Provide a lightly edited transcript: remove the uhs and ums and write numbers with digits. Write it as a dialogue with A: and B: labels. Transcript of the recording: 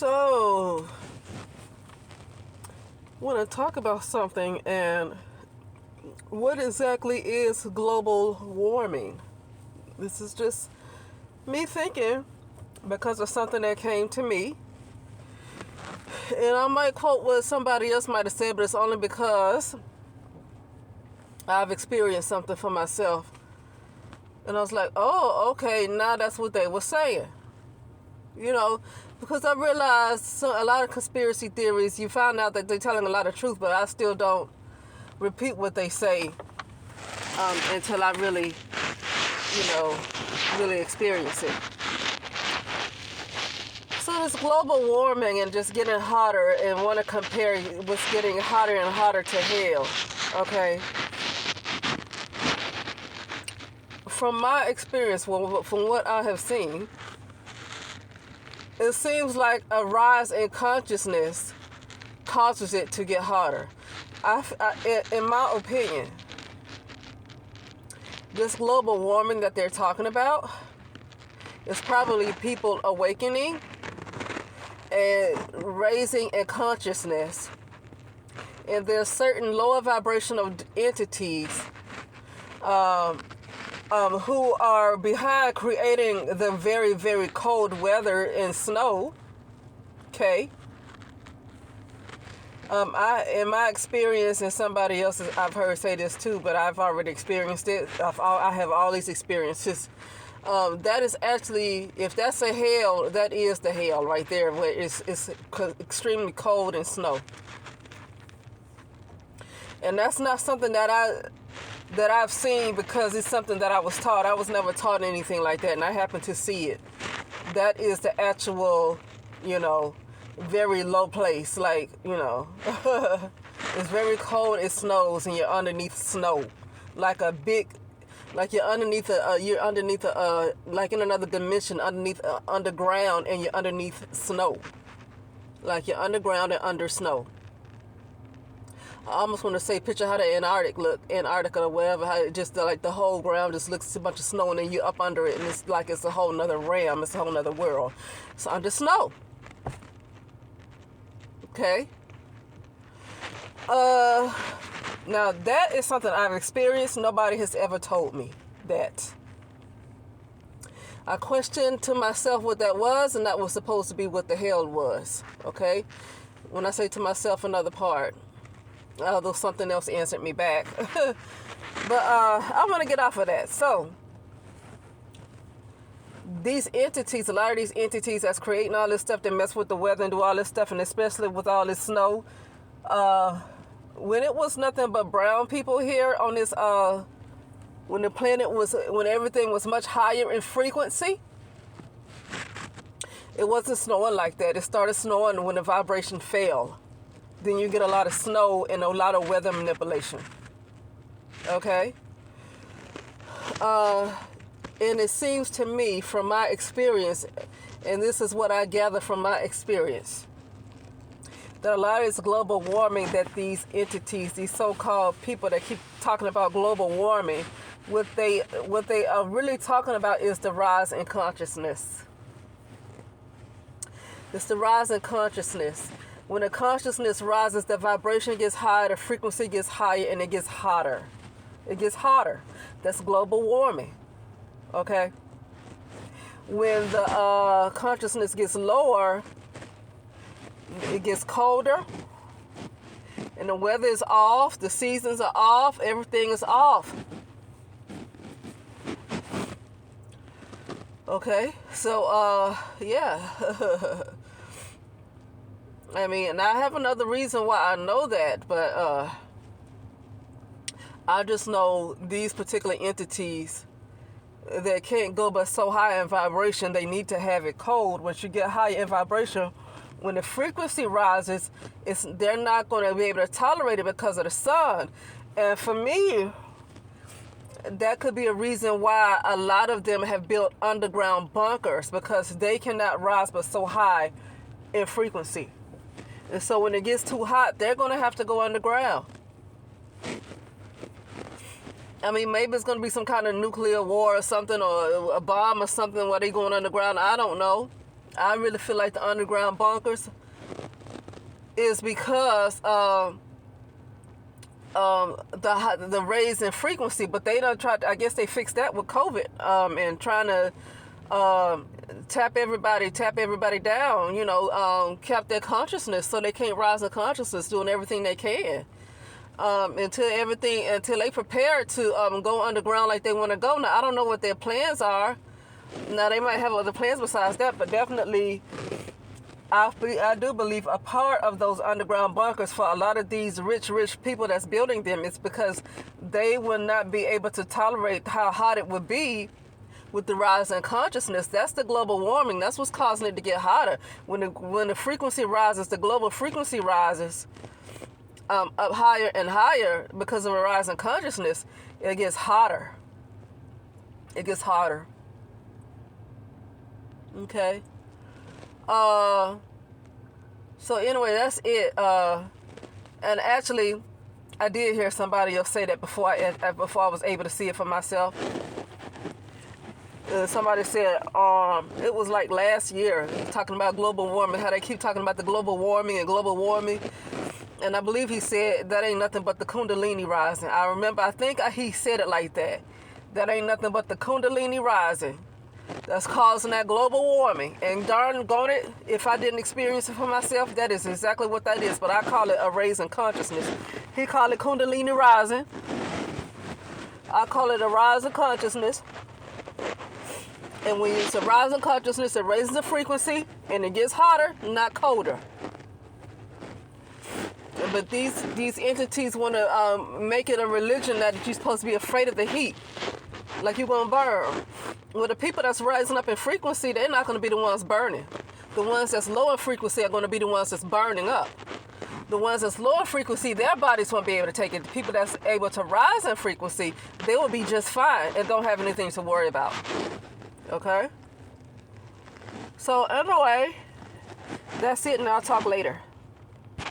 A: So, I want to talk about something, and what exactly is global warming? This is just me thinking because of something that came to me. And I might quote what somebody else might have said, but it's only because I've experienced something for myself. And I was like, oh, okay, now that's what they were saying. You know, because I realized a lot of conspiracy theories, you find out that they're telling a lot of truth, but I still don't repeat what they say until I really, really experience it. So this global warming and just getting hotter, and want to compare what's getting hotter and hotter to hell, okay? From my experience, from what I have seen, it seems like a rise in consciousness causes it to get hotter. In my opinion, this global warming that they're talking about is probably people awakening and raising in consciousness. And there's certain lower vibrational entities who are behind creating the very, very cold weather and snow. Okay. In my experience, and somebody else, I've heard say this too, but I've already experienced it. I have all these experiences. That is actually, if that's a hell, that is the hell right there, where it's extremely cold and snow. And that's not something that I've seen because it's something that I was taught. I was never taught anything like that, and I happen to see it. That is the actual, very low place. Like, it's very cold, it snows, and you're underneath snow. Like you're underneath like in another dimension, underground, and you're underneath snow. Like you're underground and under snow. I almost want to say, picture how the Antarctica or whatever, how it just like the whole ground just looks a bunch of snow, and then you're up under it, and it's like it's a whole nother realm, it's a whole nother world. It's under snow. Okay. Now that is something I've experienced. Nobody has ever told me that. I questioned to myself what that was, and that was supposed to be what the hell was. Okay. When I say to myself, another part. Although something else answered me back. But I want to get off of that. So, these entities, a lot of these entities that's creating all this stuff that mess with the weather and do all this stuff, and especially with all this snow, when it was nothing but brown people here on this, when everything was much higher in frequency, it wasn't snowing like that. It started snowing when the vibration fell. Then you get a lot of snow and a lot of weather manipulation. Okay? And it seems to me, from my experience, and this is what I gather from my experience, that a lot of this global warming that these entities, these so-called people that keep talking about global warming, what they are really talking about is the rise in consciousness. It's the rise in consciousness. When the consciousness rises, the vibration gets higher, the frequency gets higher, and it gets hotter. It gets hotter. That's global warming. Okay? When the consciousness gets lower, it gets colder, and the weather is off, the seasons are off, everything is off. Okay? So, yeah. I mean, and I have another reason why I know that, but I just know these particular entities that can't go but so high in vibration, they need to have it cold. Once you get high in vibration, when the frequency rises, they're not going to be able to tolerate it because of the sun. And for me, that could be a reason why a lot of them have built underground bunkers, because they cannot rise but so high in frequency. And so when it gets too hot, they're going to have to go underground. I mean, maybe it's going to be some kind of nuclear war or something, or a bomb or something where they're going underground. I don't know. I really feel like the underground bunkers is because the raise in frequency, but they don't try. I guess they fixed that with COVID, and trying to tap everybody down. Cap their consciousness so they can't rise in consciousness, doing everything they can until they prepare to go underground like they want to go. Now I don't know what their plans are. Now they might have other plans besides that, but definitely. I do believe a part of those underground bunkers for a lot of these rich people that's building them is because they will not be able to tolerate how hot it would be with the rise in consciousness. That's the global warming. That's what's causing it to get hotter. When the frequency rises, the global frequency rises up higher and higher because of a rise in consciousness, it gets hotter. It gets hotter. Okay. So anyway, that's it. And actually, I did hear somebody else say that before I was able to see it for myself. Somebody said it was like last year, talking about global warming, how they keep talking about the global warming, and I believe he said that ain't nothing but the Kundalini rising. I think he said it like that. That ain't nothing but the Kundalini rising that's causing that global warming. And darn it, if I didn't experience it for myself, that is exactly what that is. But I call it a raise in consciousness. He called it Kundalini rising. I call it a rise in consciousness. And when it's a rise in consciousness, it raises the frequency and it gets hotter, not colder. But these entities want to make it a religion that you're supposed to be afraid of the heat, like you're going to burn. Well, the people that's rising up in frequency, they're not going to be the ones burning. The ones that's low in frequency are going to be the ones that's burning up. The ones that's low in frequency, their bodies won't be able to take it. The people that's able to rise in frequency, they will be just fine and don't have anything to worry about. Okay? So anyway, that's it, and I'll talk later.